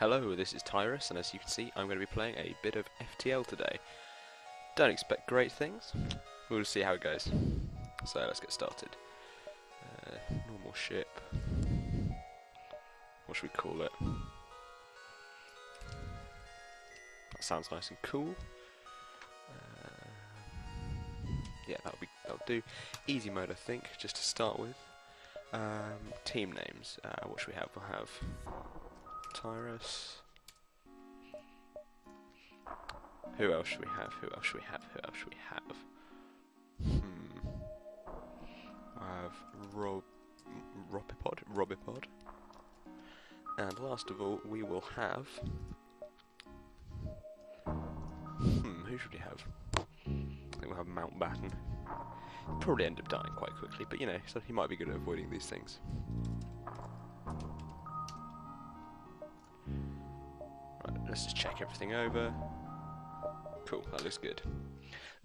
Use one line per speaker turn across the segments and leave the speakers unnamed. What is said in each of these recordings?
Hello, this is Tyrus, and as you can see, I'm going to be playing a bit of FTL today. Don't expect great things, we'll see how it goes. So let's get started. Normal ship. What should we call it? That sounds nice and cool. Yeah, that'll do. Easy mode, I think, just to start with. Team names. What should we have? We'll have Tyrus. Who else should we have? Who else should we have? Who else should we have? I have Robipod. And last of all, we will have... who should we have? I think we'll have Mountbatten. He'll probably end up dying quite quickly, but you know, so he might be good at avoiding these things. Right, let's just check everything over. Cool, that looks good.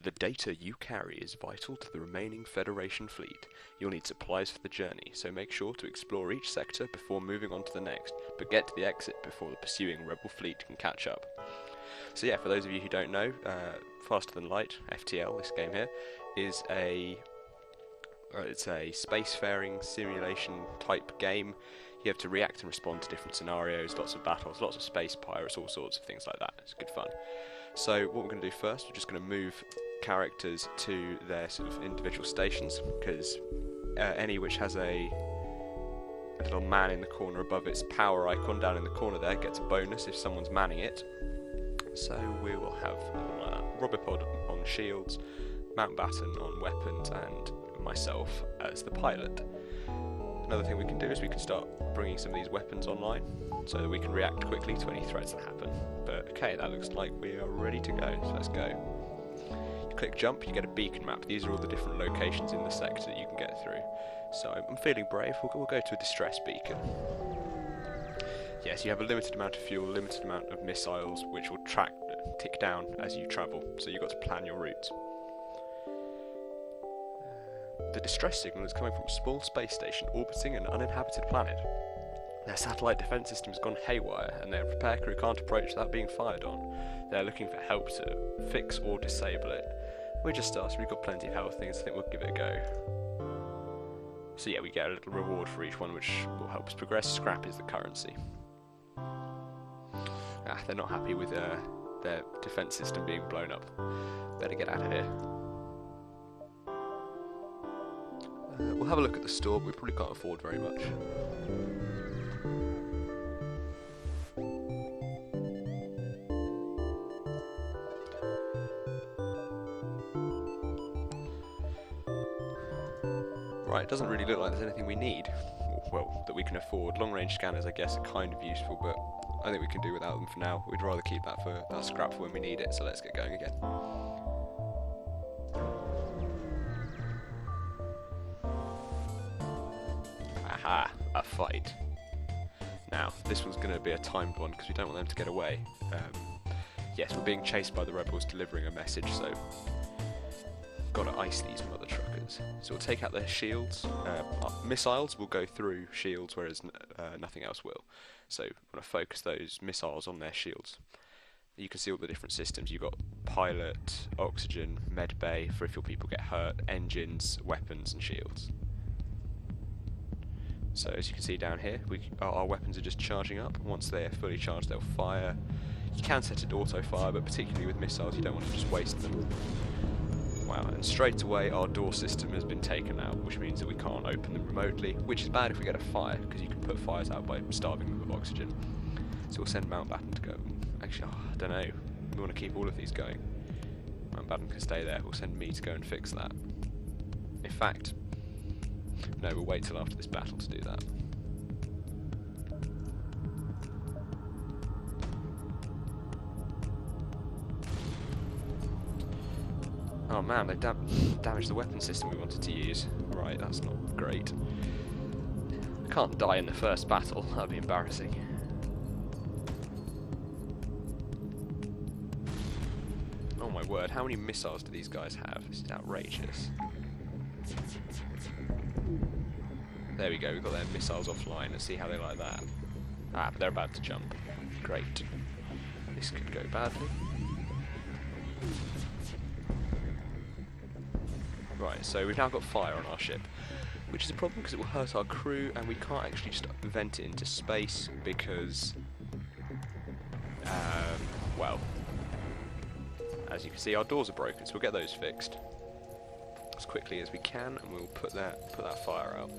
The data you carry is vital to the remaining Federation fleet. You'll need supplies for the journey, so make sure to explore each sector before moving on to the next, but get to the exit before the pursuing rebel fleet can catch up. So yeah, for those of you who don't know, Faster Than Light, FTL, this game here, is it's a spacefaring simulation type game. You have to react and respond to different scenarios, lots of battles, lots of space pirates, all sorts of things like that. It's good fun. So what we're going to do first, we're just going to move characters to their sort of individual stations, because any which has a little man in the corner above its power icon down in the corner there gets a bonus if someone's manning it. So we will have Robipod on shields, Mountbatten on weapons, and myself as the pilot. Another thing we can do is we can start bringing some of these weapons online so that we can react quickly to any threats that happen. But okay, that looks like we are ready to go, so let's go. You click jump, you get a beacon map. These are all the different locations in the sector that you can get through. So I'm feeling brave, we'll go to a distress beacon. Yes, you have a limited amount of fuel, limited amount of missiles, which will tick down as you travel, so you've got to plan your routes. The distress signal is coming from a small space station orbiting an uninhabited planet. Their satellite defense system has gone haywire, and their repair crew can't approach without being fired on. They're looking for help to fix or disable it. We just started, we've got plenty of health things, I think we'll give it a go. So yeah, we get a little reward for each one, which will help us progress. Scrap is the currency. They're not happy with their defense system being blown up. Better get out of here. We'll have a look at the store, but we probably can't afford very much. Right, it doesn't really look like there's anything we need. Well, that we can afford. Long-range scanners, I guess, are kind of useful, but I think we can do without them for now. We'd rather keep that scrap for when we need it, so let's get going again. Aha, a fight. Now, this one's going to be a timed one because we don't want them to get away. Yes, we're being chased by the rebels delivering a message, so gotta ice these mother truckers. So we'll take out their shields. Missiles will go through shields, whereas nothing else will. So we want to focus those missiles on their shields. You can see all the different systems. You've got pilot, oxygen, med bay for if your people get hurt, engines, weapons, and shields. So as you can see down here, our weapons are just charging up. Once they're fully charged, they'll fire. You can set it to auto-fire, but particularly with missiles, you don't want to just waste them. Wow, and straight away our door system has been taken out, which means that we can't open them remotely, which is bad if we get a fire, because you can put fires out by starving them of oxygen. So we'll send Mountbatten to go. Actually, I don't know. We want to keep all of these going. Mountbatten can stay there. We'll send me to go and fix that. In fact, no, we'll wait till after this battle to do that. Oh man, they damaged the weapon system we wanted to use. Right, that's not great. I can't die in the first battle, that'd be embarrassing. Oh my word, how many missiles do these guys have? This is outrageous. There we go, we've got their missiles offline. Let's see how they like that. Ah, but they're about to jump. Great. This could go badly. Right, so we've now got fire on our ship, which is a problem because it will hurt our crew, and we can't actually just vent it into space because, well, as you can see, our doors are broken, so we'll get those fixed as quickly as we can, and we'll put that fire out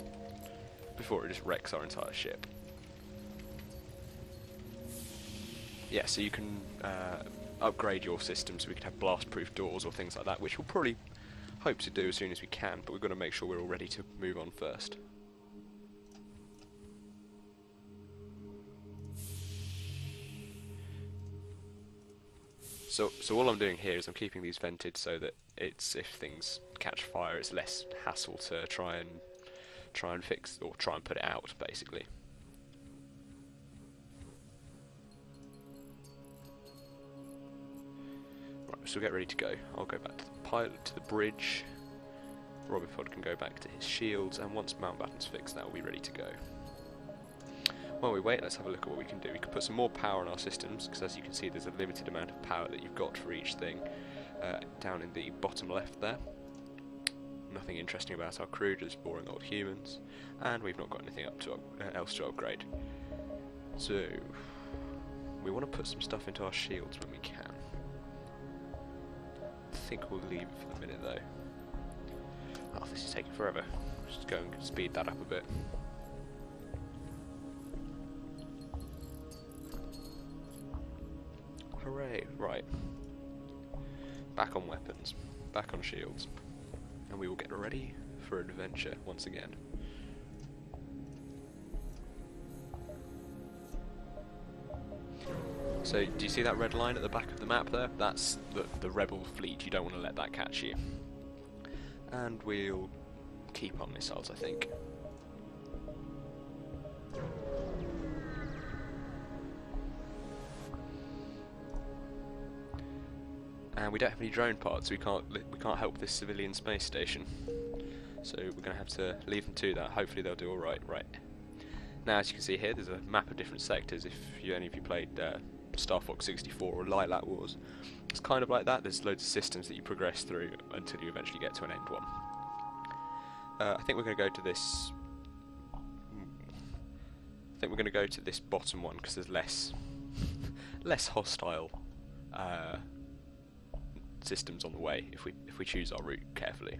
before it just wrecks our entire ship. Yeah, so you can upgrade your system so we can have blast-proof doors or things like that, which we'll probably hope to do as soon as we can, but we've got to make sure we're all ready to move on first. So all I'm doing here is I'm keeping these vented so that it's, if things catch fire, it's less hassle to try and fix or try and put it out, basically. Right, so we'll get ready to go. I'll go back to the pilot, to the bridge. Robipod can go back to his shields, and once Mountbatten's fixed, that will be ready to go. While we wait, let's have a look at what we can do. We can put some more power on our systems, because as you can see, there's a limited amount of power that you've got for each thing down in the bottom left there. Nothing interesting about our crew, just boring old humans, and we've not got anything else to upgrade. So we want to put some stuff into our shields when we can. I think we'll leave it for the minute though. Oh, this is taking forever. Just go and speed that up a bit. Hooray, right. Back on weapons, back on shields, and we will get ready for adventure once again. So, do you see that red line at the back of the map there? That's the rebel fleet. You don't want to let that catch you. And we'll keep our missiles, I think. And we don't have any drone parts, so we can't help this civilian space station. So we're going to have to leave them to that. Hopefully they'll do all right. Right. Now, as you can see here, there's a map of different sectors. If any of you played Star Fox 64 or Lilac Wars, it's kind of like that. There's loads of systems that you progress through until you eventually get to an end one. I think we're going to go to this. I think we're going to go to this bottom one because there's less hostile systems on the way if we choose our route carefully.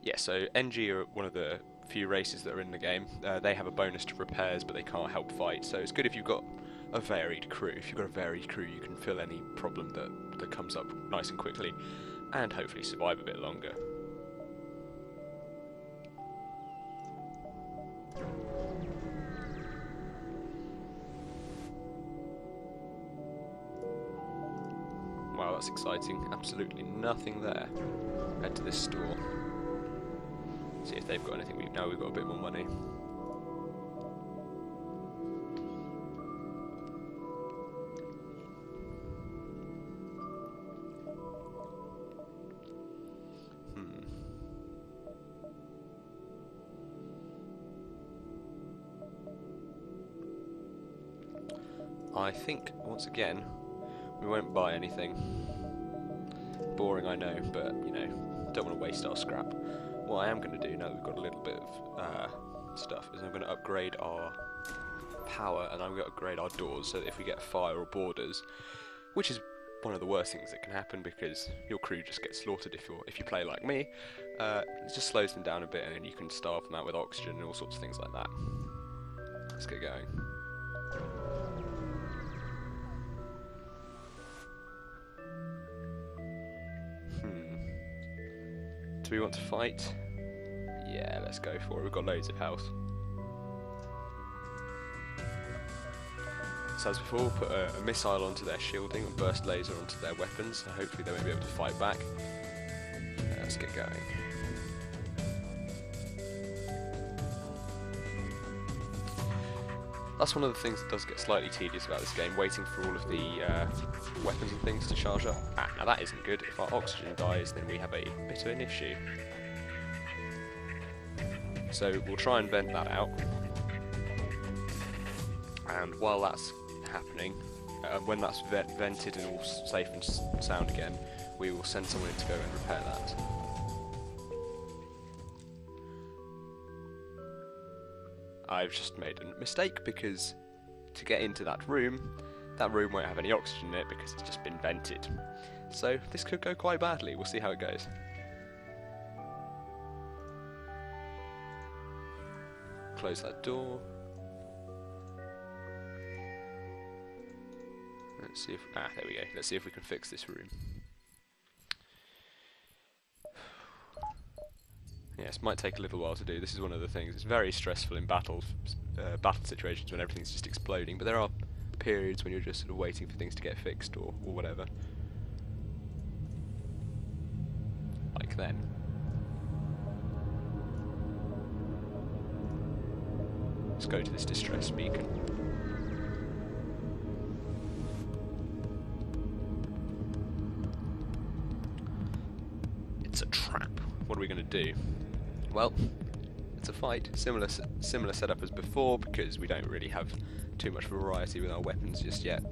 Yeah, so NG are one of the few races that are in the game. They have a bonus to repairs, but they can't help fight, so it's good if you've got a varied crew. If you've got a varied crew, you can fill any problem that comes up nice and quickly, and hopefully survive a bit longer. Wow, that's exciting. Absolutely nothing there. Head to this store. See if they've got anything. Now we've got a bit more money. I think, once again, we won't buy anything. Boring, I know, but, you know, don't want to waste our scrap. What I am going to do, now that we've got a little bit of stuff, is I'm going to upgrade our power, and I'm going to upgrade our doors, so that if we get fire or boarders, which is one of the worst things that can happen, because your crew just gets slaughtered if you play like me, it just slows them down a bit, and then you can starve them out with oxygen and all sorts of things like that. Let's get going. Do we want to fight? Yeah, let's go for it. We've got loads of health. So as before, we'll put a missile onto their shielding and burst laser onto their weapons, so hopefully they won't be able to fight back. Let's get going. That's one of the things that does get slightly tedious about this game, waiting for all of the weapons and things to charge up. Now that isn't good. If our oxygen dies, then we have a bit of an issue. So we'll try and vent that out. And while that's happening, when that's vented and all safe and sound again, we will send someone in to go and repair that. I've just made a mistake because to get into that room won't have any oxygen in it because it's just been vented. So this could go quite badly. We'll see how it goes. Close that door. Let's see if... there we go. Let's see if we can fix this room. Yes, might take a little while to do. This is one of the things. It's very stressful in battle situations when everything's just exploding, but there are periods when you're just sort of waiting for things to get fixed or whatever. Like then. Let's go to this distress beacon. It's a trap. What are we going to do? Well, it's a fight. Similar setup as before because we don't really have too much variety with our weapons just yet,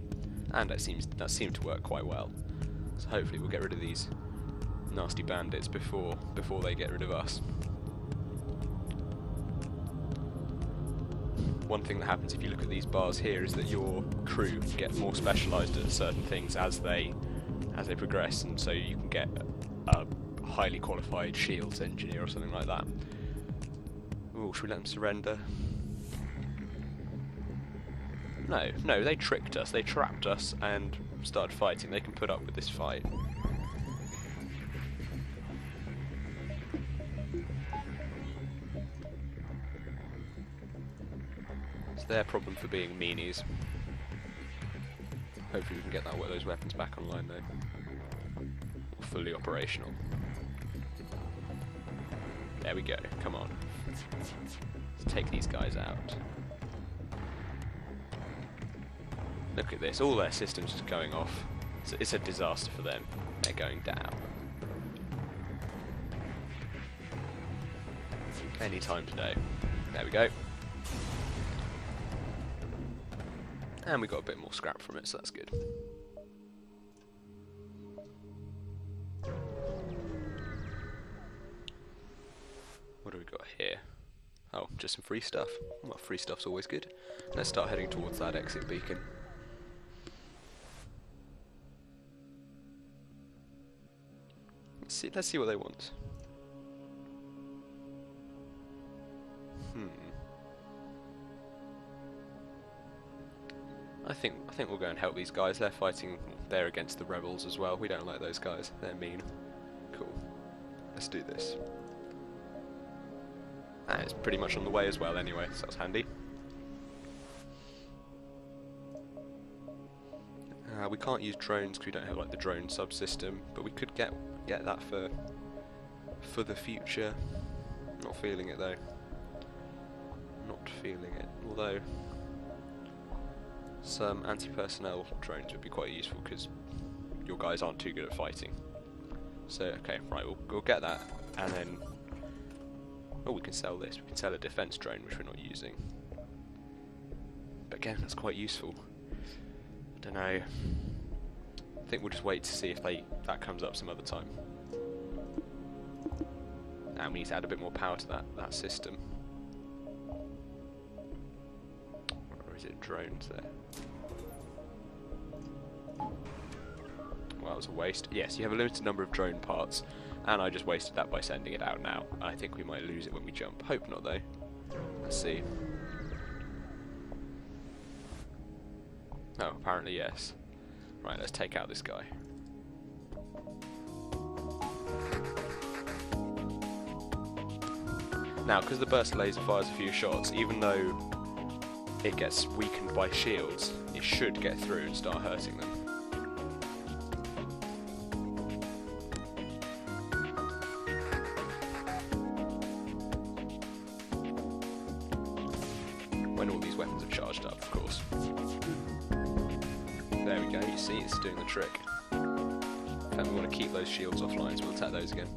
and that seemed to work quite well. So hopefully we'll get rid of these nasty bandits before they get rid of us. One thing that happens if you look at these bars here is that your crew get more specialised at certain things as they progress, and so you can get a highly qualified shields engineer or something like that. Oh, should we let them surrender? No, they tricked us. They trapped us and started fighting. They can put up with this fight. It's their problem for being meanies. Hopefully we can get those weapons back online though. Fully operational. There we go, come on. Let's take these guys out. Look at this, all their systems just going off. It's a disaster for them. They're going down. Any time today. There we go. And we got a bit more scrap from it, so that's good. What do we got here? Oh, just some free stuff. Well, free stuff's always good. Let's start heading towards that exit beacon. Let's see what they want. I think we'll go and help these guys. They're fighting. They're against the rebels as well. We don't like those guys. They're mean. Cool. Let's do this. And it's pretty much on the way as well anyway, so that's handy. We can't use drones because we don't have like the drone subsystem, but we could get that for the future. Not feeling it though. Not feeling it. Although some anti-personnel drones would be quite useful because your guys aren't too good at fighting. So okay, right, we'll get that, and then we can sell this. We can sell a defense drone which we're not using. But again, that's quite useful. I don't know. I think we'll just wait to see if that comes up some other time. And we need to add a bit more power to that system. Or is it drones there? Well, that was a waste. Yes, you have a limited number of drone parts, and I just wasted that by sending it out now. I think we might lose it when we jump. Hope not though. Let's see. Oh, apparently yes. Right, let's take out this guy. Now, because the burst laser fires a few shots, even though it gets weakened by shields, it should get through and start hurting them. When all these weapons are charged up, of course. There we go, you see, it's doing the trick. And we want to keep those shields offline, so we'll attack those again.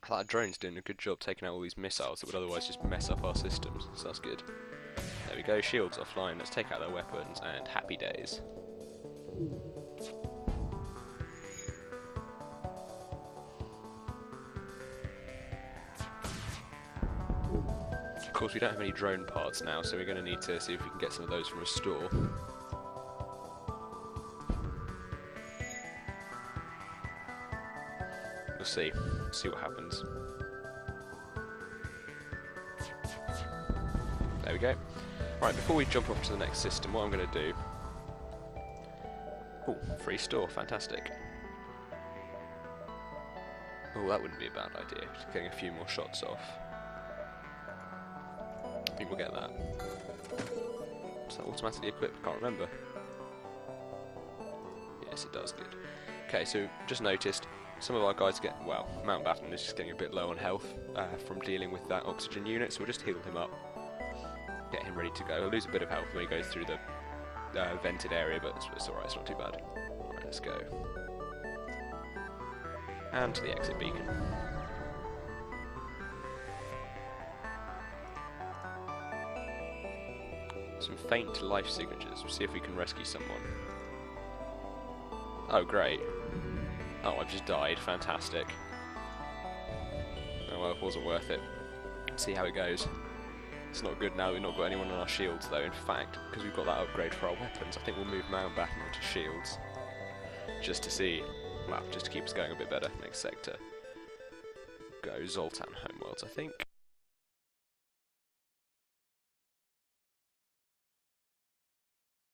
That drone's doing a good job taking out all these missiles that would otherwise just mess up our systems, so that's good. There we go, shields offline, let's take out their weapons, and happy days. Of course we don't have any drone parts now, so we're going to need to see if we can get some of those from a store. We'll see what happens. There we go. Right, before we jump off to the next system, what I'm going to do... Oh, free store, fantastic. Oh, that wouldn't be a bad idea, just getting a few more shots off. I think we'll get that. Does that automatically equip? I can't remember. Yes, it does, good. Okay, so just noticed, some of our guys get, well, Mountbatten is just getting a bit low on health from dealing with that oxygen unit, so we'll just heal him up. Get him ready to go. He'll lose a bit of health when he goes through the vented area, but it's alright, it's not too bad. Alright, let's go. And to the exit beacon. Some faint life signatures. We'll see if we can rescue someone. Oh, great. Oh, I've just died. Fantastic. Oh well, it wasn't worth it. Let's see how it goes. It's not good now, we've not got anyone on our shields though. In fact, because we've got that upgrade for our weapons, I think we'll move Mountbatten onto shields. Just to see, well, just to keep us going a bit better. Next sector. Go Zoltan Homeworlds, I think.